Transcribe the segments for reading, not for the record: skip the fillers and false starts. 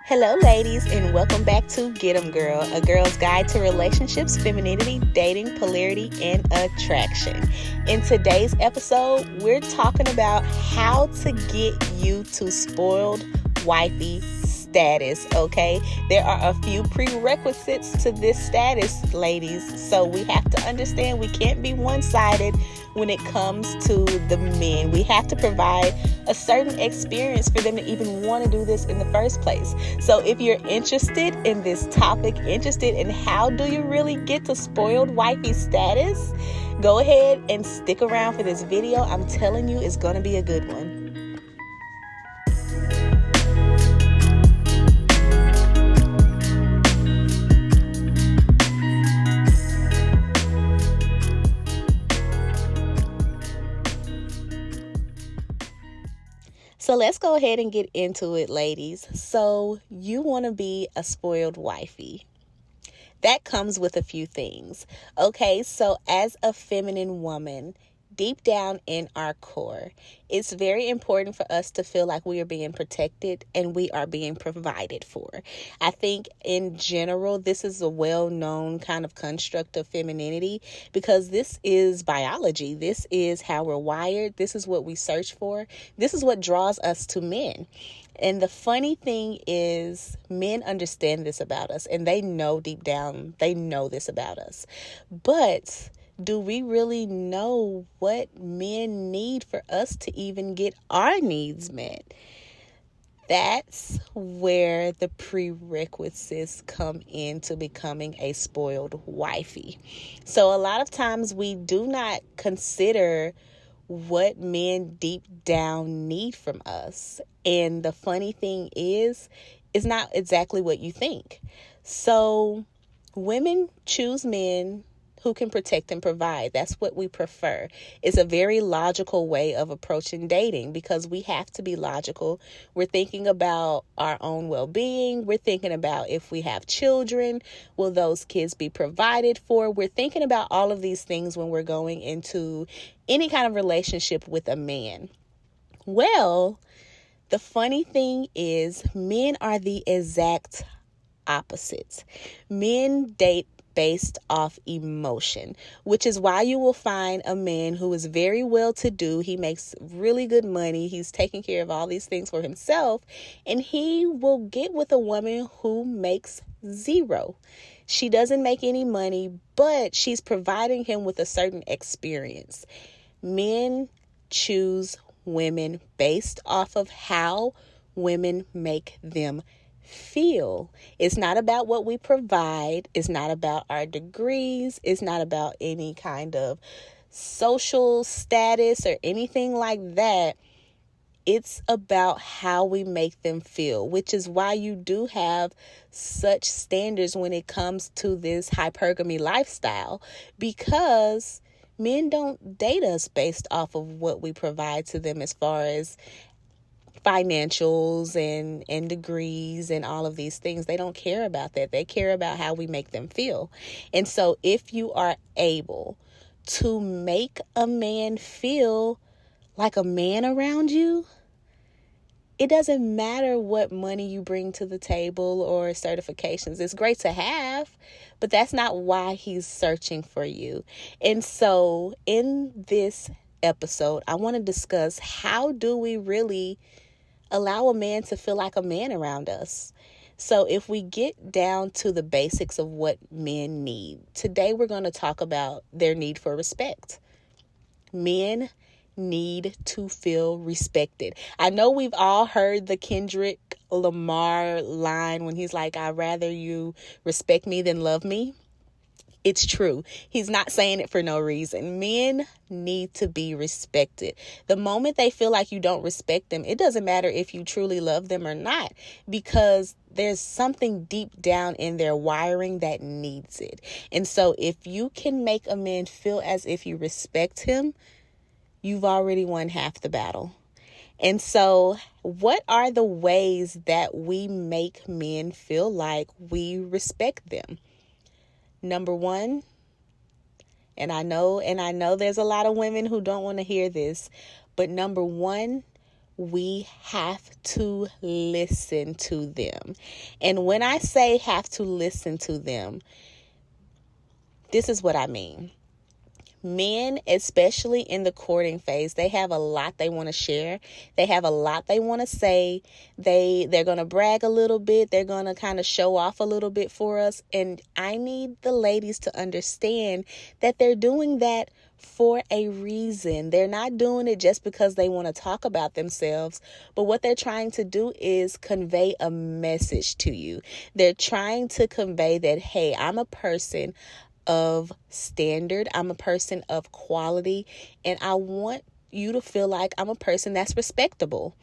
Hello, ladies, and welcome back to Get 'em Girl, a girl's guide to relationships, femininity, dating, polarity, and attraction. In today's episode, we're talking about how to get you to spoiled wifey status, okay? There are a few prerequisites to this status, ladies, so we have to understand we can't be one-sided when it comes to the men. We have to provide a certain experience for them to even want to do this in the first place. So if you're interested in this topic, interested in how do you really get to spoiled wifey status, go ahead and stick around for this video. I'm telling you, it's going to be a good one. So let's go ahead and get into it, ladies. So you want to be a spoiled wifey. That comes with a few things. Okay, so as a feminine woman, deep down in our core, it's very important for us to feel like we are being protected and we are being provided for. I think in general, this is a well-known kind of construct of femininity because this is biology. This is how we're wired. This is what we search for. This is what draws us to men. And the funny thing is, men understand this about us and they know deep down, they know this about us. But do we really know what men need for us to even get our needs met? That's where the prerequisites come into becoming a spoiled wifey. So a lot of times we do not consider what men deep down need from us. And the funny thing is, it's not exactly what you think. So women choose men who can protect and provide. That's what we prefer. It's a very logical way of approaching dating because we have to be logical. We're thinking about our own well-being. We're thinking about if we have children, will those kids be provided for? We're thinking about all of these things when we're going into any kind of relationship with a man. Well, the funny thing is men are the exact opposites. Men date based off emotion, which is why you will find a man who is very well to do. He makes really good money. He's taking care of all these things for himself, and he will get with a woman who makes zero. She doesn't make any money, but she's providing him with a certain experience. Men choose women based off of how women make them feel. It's not about what we provide. It's not about our degrees. It's not about any kind of social status or anything like that. It's about how we make them feel, which is why you do have such standards when it comes to this hypergamy lifestyle, because men don't date us based off of what we provide to them as far as financials and degrees and all of these things. They don't care about that. They care about how we make them feel. And so if you are able to make a man feel like a man around you, it doesn't matter what money you bring to the table or certifications. It's great to have, but that's not why he's searching for you. And so in this episode, I want to discuss how do we really allow a man to feel like a man around us. So if we get down to the basics of what men need, today we're going to talk about their need for respect. Men need to feel respected. I know we've all heard the Kendrick Lamar line when he's like, I'd rather you respect me than love me. It's true. He's not saying it for no reason. Men need to be respected. The moment they feel like you don't respect them, it doesn't matter if you truly love them or not, because there's something deep down in their wiring that needs it. And so if you can make a man feel as if you respect him, you've already won half the battle. And so what are the ways that we make men feel like we respect them? Number one, and I know there's a lot of women who don't want to hear this, but number one, we have to listen to them. And when I say have to listen to them, this is what I mean. Men, especially in the courting phase, they have a lot they want to share. They have a lot they want to say. They're going to brag a little bit. They're going to kind of show off a little bit for us. And I need the ladies to understand that they're doing that for a reason. They're not doing it just because they want to talk about themselves, but what they're trying to do is convey a message to you. They're trying to convey that, hey, I'm a person of standard. I'm a person of quality, and I want you to feel like I'm a person that's respectable.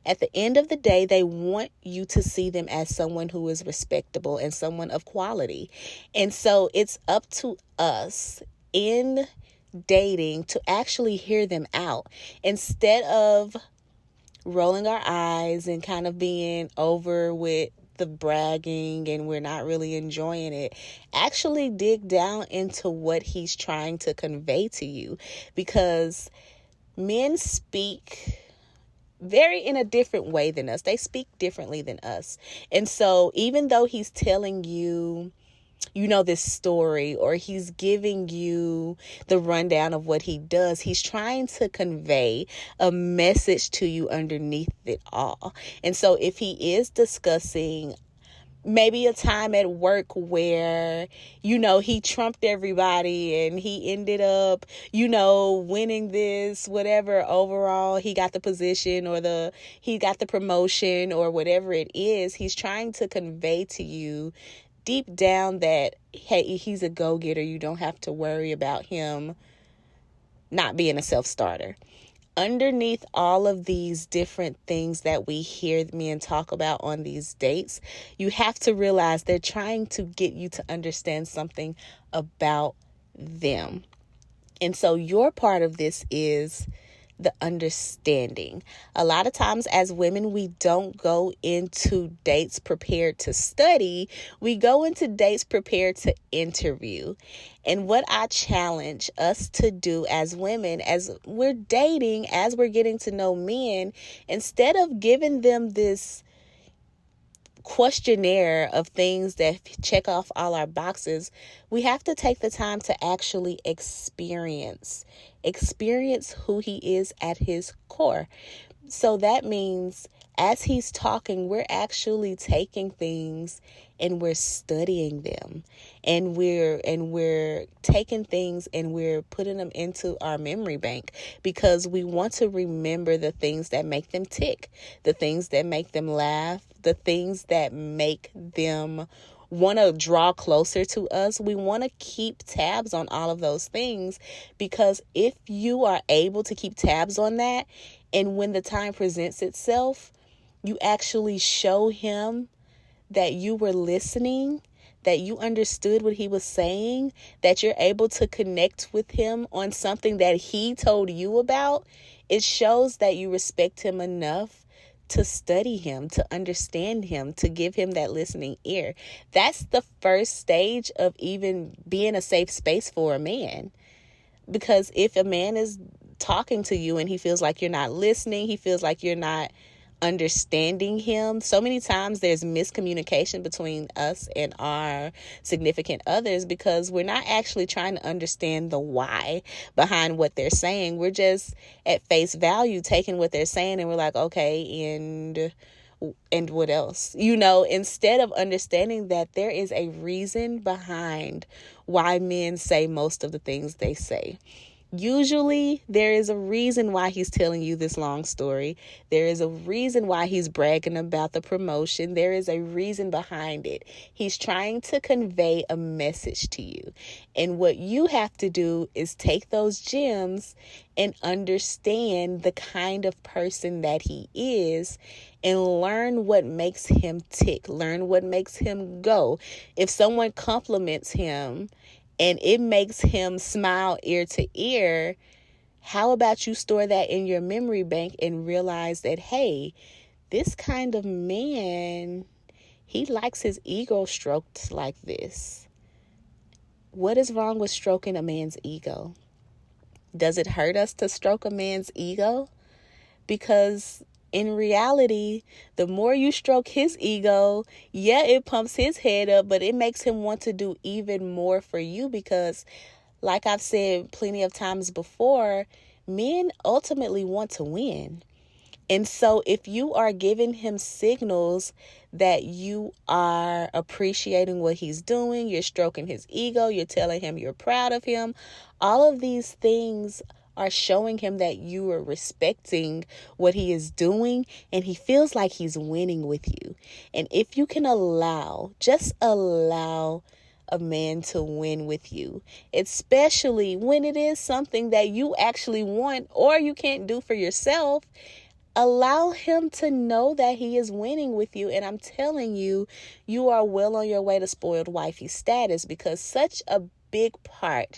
At the end of the day, they want you to see them as someone who is respectable and someone of quality. And so it's up to us in dating to actually hear them out instead of rolling our eyes and kind of being over with the bragging and we're not really enjoying it. Actually dig down into what he's trying to convey to you, because men speak very in a different way than us. They speak differently than us. And so even though he's telling you, this story, or he's giving you the rundown of what he does, he's trying to convey a message to you underneath it all. And so if he is discussing maybe a time at work where, he trumped everybody and he ended up, winning this, whatever, overall, he got the position or he got the promotion or whatever it is, he's trying to convey to you deep down that, hey, he's a go-getter. You don't have to worry about him not being a self-starter. Underneath all of these different things that we hear men talk about on these dates, you have to realize they're trying to get you to understand something about them. And so your part of this is the understanding. A lot of times as women, we don't go into dates prepared to study. We go into dates prepared to interview. And what I challenge us to do as women, as we're dating, as we're getting to know men, instead of giving them this questionnaire of things that check off all our boxes, we have to take the time to actually experience who he is at his core. So that means as he's talking, we're actually taking things and we're studying them, and we're taking things and we're putting them into our memory bank, because we want to remember the things that make them tick, the things that make them laugh, the things that make them want to draw closer to us. We want to keep tabs on all of those things, because if you are able to keep tabs on that, and when the time presents itself, you actually show him that you were listening, that you understood what he was saying, that you're able to connect with him on something that he told you about, it shows that you respect him enough to study him, to understand him, to give him that listening ear. That's the first stage of even being a safe space for a man. Because if a man is talking to you and he feels like you're not listening, he feels like you're not understanding him. So many times there's miscommunication between us and our significant others, because we're not actually trying to understand the why behind what they're saying. We're just at face value taking what they're saying and we're like, okay, and what else? Instead of understanding that there is a reason behind why men say most of the things they say. Usually there is a reason why he's telling you this long story. There is a reason why he's bragging about the promotion. There is a reason behind it. He's trying to convey a message to you. And what you have to do is take those gems and understand the kind of person that he is and learn what makes him tick. Learn what makes him go. If someone compliments him and it makes him smile ear to ear, how about you store that in your memory bank and realize that, hey, this kind of man, he likes his ego stroked like this. What is wrong with stroking a man's ego? Does it hurt us to stroke a man's ego? Because in reality, the more you stroke his ego, yeah, it pumps his head up, but it makes him want to do even more for you because, like I've said plenty of times before, men ultimately want to win. And so if you are giving him signals that you are appreciating what he's doing, you're stroking his ego, you're telling him you're proud of him, all of these things are showing him that you are respecting what he is doing and he feels like he's winning with you. And if you can just allow a man to win with you, especially when it is something that you actually want or you can't do for yourself, allow him to know that he is winning with you. And I'm telling you, you are well on your way to spoiled wifey status, because such a big part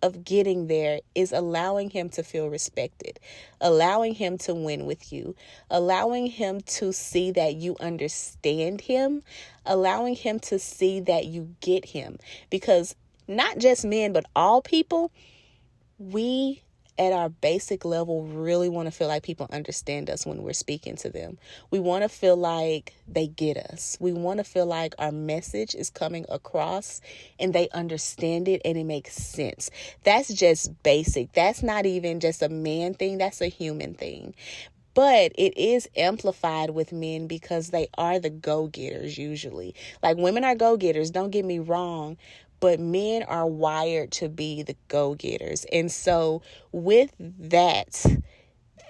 of getting there is allowing him to feel respected, allowing him to win with you, allowing him to see that you understand him, allowing him to see that you get him. Because not just men, but all people, we at our basic level really want to feel like people understand us when we're speaking to them. We want to feel like they get us. We want to feel like our message is coming across and they understand it and it makes sense. That's just basic. That's not even just a man thing. That's a human thing. But it is amplified with men because they are the go-getters usually. Like, women are go-getters, don't get me wrong, but men are wired to be the go-getters. And so with that,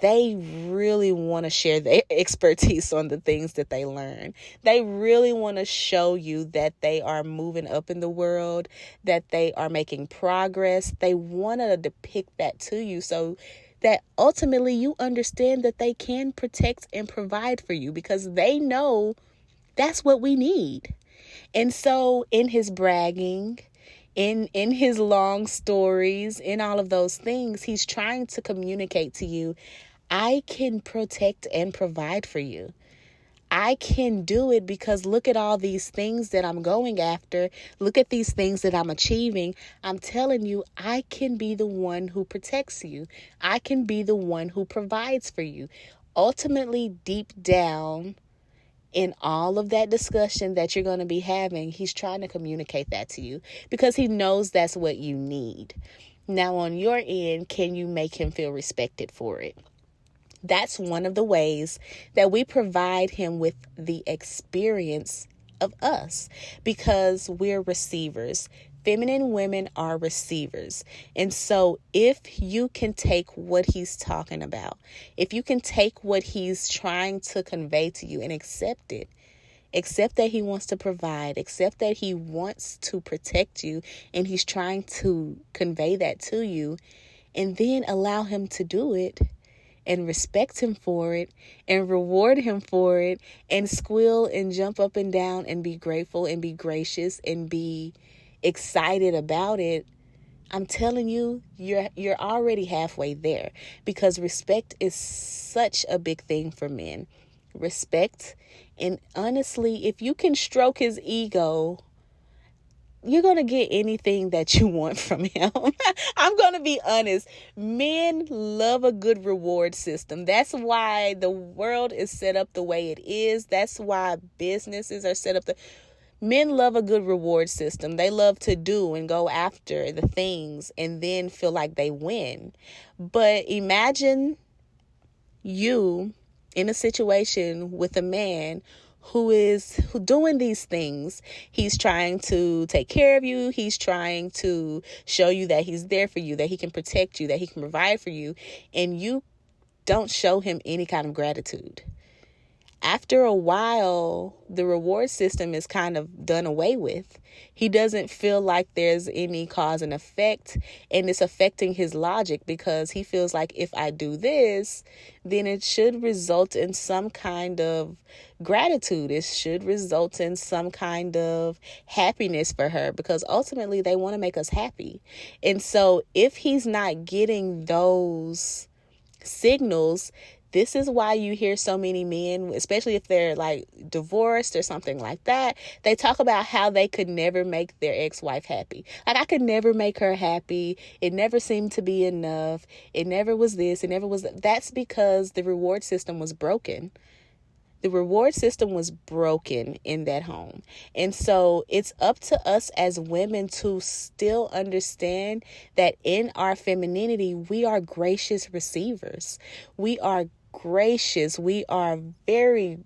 they really want to share their expertise on the things that they learn. They really want to show you that they are moving up in the world, that they are making progress. They want to depict that to you so that ultimately you understand that they can protect and provide for you, because they know that's what we need. And so in his bragging, in his long stories, in all of those things, he's trying to communicate to you, I can protect and provide for you. I can do it because look at all these things that I'm going after. Look at these things that I'm achieving. I'm telling you, I can be the one who protects you. I can be the one who provides for you. Ultimately, deep down, in all of that discussion that you're going to be having, he's trying to communicate that to you because he knows that's what you need. Now, on your end, can you make him feel respected for it? That's one of the ways that we provide him with the experience of us, because we're receivers. Feminine women are receivers. And so if you can take what he's talking about, if you can take what he's trying to convey to you and accept it, accept that he wants to provide, accept that he wants to protect you, and he's trying to convey that to you, and then allow him to do it, and respect him for it, and reward him for it, and squeal and jump up and down and be grateful and be gracious and be excited about it, I'm telling you, you're already halfway there, because respect is such a big thing for men. Respect. And honestly, if you can stroke his ego, you're going to get anything that you want from him. I'm going to be honest. Men love a good reward system. That's why the world is set up the way it is. That's why businesses are set up. Men love a good reward system. They love to do and go after the things and then feel like they win. But imagine you in a situation with a man who doing these things. He's trying to take care of you. He's trying to show you that he's there for you, that he can protect you, that he can provide for you, and you don't show him any kind of gratitude. After a while, the reward system is kind of done away with. He doesn't feel like there's any cause and effect, and it's affecting his logic, because he feels like if I do this, then it should result in some kind of gratitude. It should result in some kind of happiness for her, because ultimately they want to make us happy. And so if he's not getting those signals, This is why you hear so many men, especially if they're like divorced or something like that, they talk about how they could never make their ex-wife happy. Like, I could never make her happy. It never seemed to be enough. It never was this. It never was that. That's because the reward system was broken. The reward system was broken in that home. And so it's up to us as women to still understand that in our femininity, we are gracious receivers. We are gracious. We are very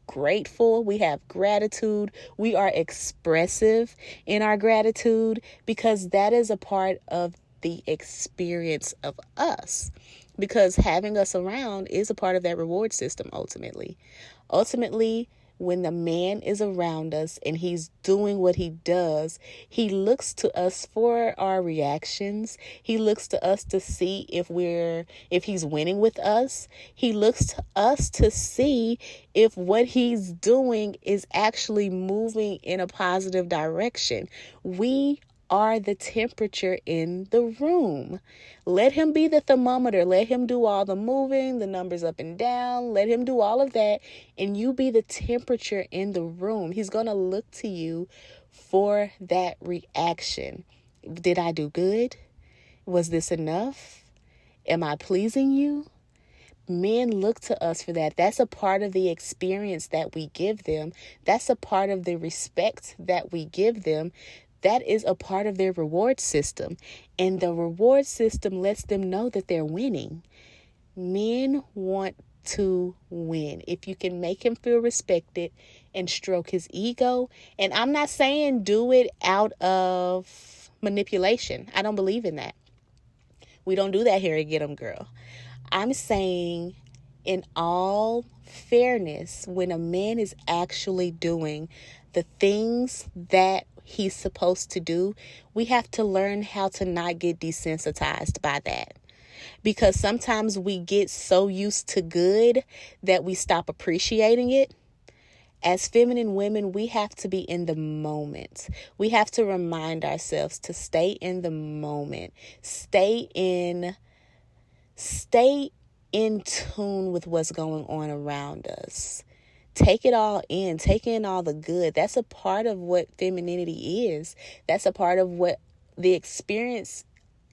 grateful. We have gratitude. We are expressive in our gratitude because that is a part of the experience of us. Because having us around is a part of that reward system ultimately. Ultimately, when the man is around us and he's doing what he does, he looks to us for our reactions. He looks to us to see if he's winning with us. He looks to us to see if what he's doing is actually moving in a positive direction. We are the temperature in the room. Let him be the thermometer. Let him do all the moving, the numbers up and down. Let him do all of that. And you be the temperature in the room. He's going to look to you for that reaction. Did I do good? Was this enough? Am I pleasing you? Men look to us for that. That's a part of the experience that we give them. That's a part of the respect that we give them. That is a part of their reward system. And the reward system lets them know that they're winning. Men want to win. If you can make him feel respected and stroke his ego. And I'm not saying do it out of manipulation. I don't believe in that. We don't do that here at Get 'em Girl. I'm saying in all fairness, when a man is actually doing the things that he's supposed to do, we have to learn how to not get desensitized by that. Because sometimes we get so used to good that we stop appreciating it. As feminine women, we have to be in the moment. We have to remind ourselves to stay in the moment. Stay in tune with what's going on around us. Take it all in. Take in all the good. That's a part of what femininity is. That's a part of what the experience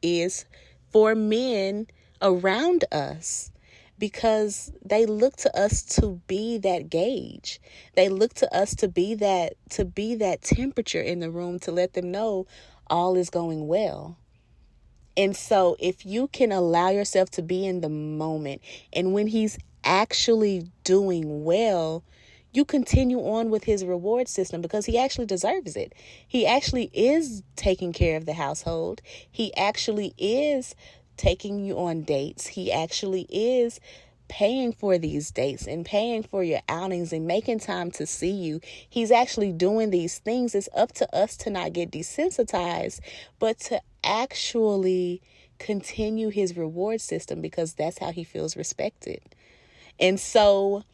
is for men around us, because they look to us to be that gauge. They look to us to be that temperature in the room, to let them know all is going well. And so if you can allow yourself to be in the moment, and when he's actually doing well, you continue on with his reward system because he actually deserves it. He actually is taking care of the household. He actually is taking you on dates. He actually is paying for these dates and paying for your outings and making time to see you. He's actually doing these things. It's up to us to not get desensitized, but to actually continue his reward system, because that's how he feels respected. And so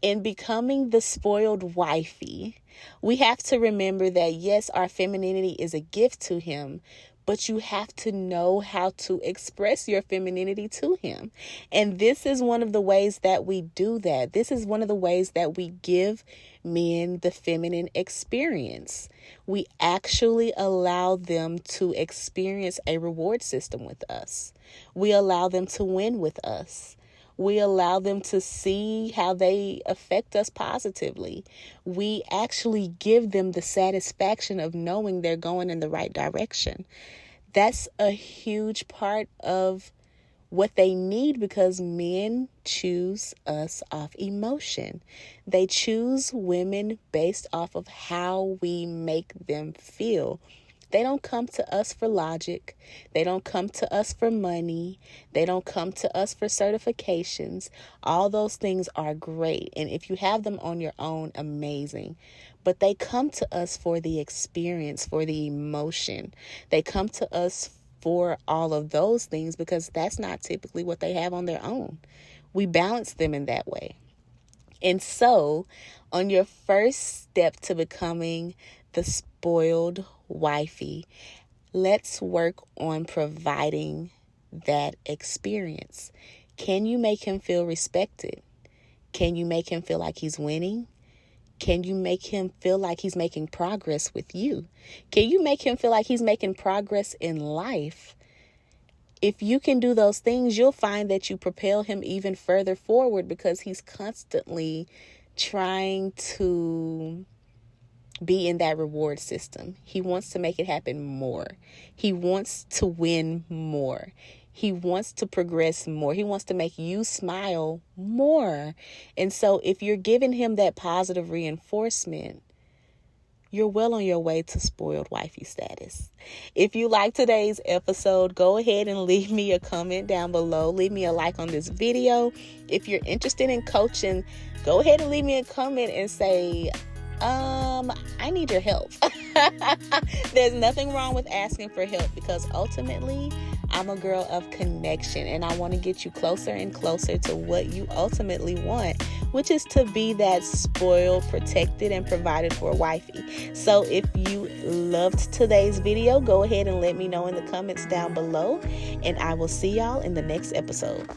in becoming the spoiled wifey, we have to remember that, yes, our femininity is a gift to him, but you have to know how to express your femininity to him. And this is one of the ways that we do that. This is one of the ways that we give men the feminine experience. We actually allow them to experience a reward system with us. We allow them to win with us. We allow them to see how they affect us positively. We actually give them the satisfaction of knowing they're going in the right direction. That's a huge part of what they need, because men choose us off emotion. They choose women based off of how we make them feel. They don't come to us for logic. They don't come to us for money. They don't come to us for certifications. All those things are great. And if you have them on your own, amazing. But they come to us for the experience, for the emotion. They come to us for all of those things, because that's not typically what they have on their own. We balance them in that way. And so, on your first step to becoming the spoiled wifey, let's work on providing that experience. Can you make him feel respected? Can you make him feel like he's winning? Can you make him feel like he's making progress with you? Can you make him feel like he's making progress in life? If you can do those things, you'll find that you propel him even further forward, because he's constantly trying to be in that reward system. He wants to make it happen more. He wants to win more. He wants to progress more. He wants to make you smile more. And so if you're giving him that positive reinforcement, you're well on your way to spoiled wifey status. If you like today's episode, go ahead and leave me a comment down below. Leave me a like on this video. If you're interested in coaching, go ahead and leave me a comment and say, I need your help. There's nothing wrong with asking for help, because ultimately I'm a girl of connection, and I want to get you closer and closer to what you ultimately want, which is to be that spoiled, protected, and provided for wifey. So if you loved today's video, go ahead and let me know in the comments down below, and I will see y'all in the next episode.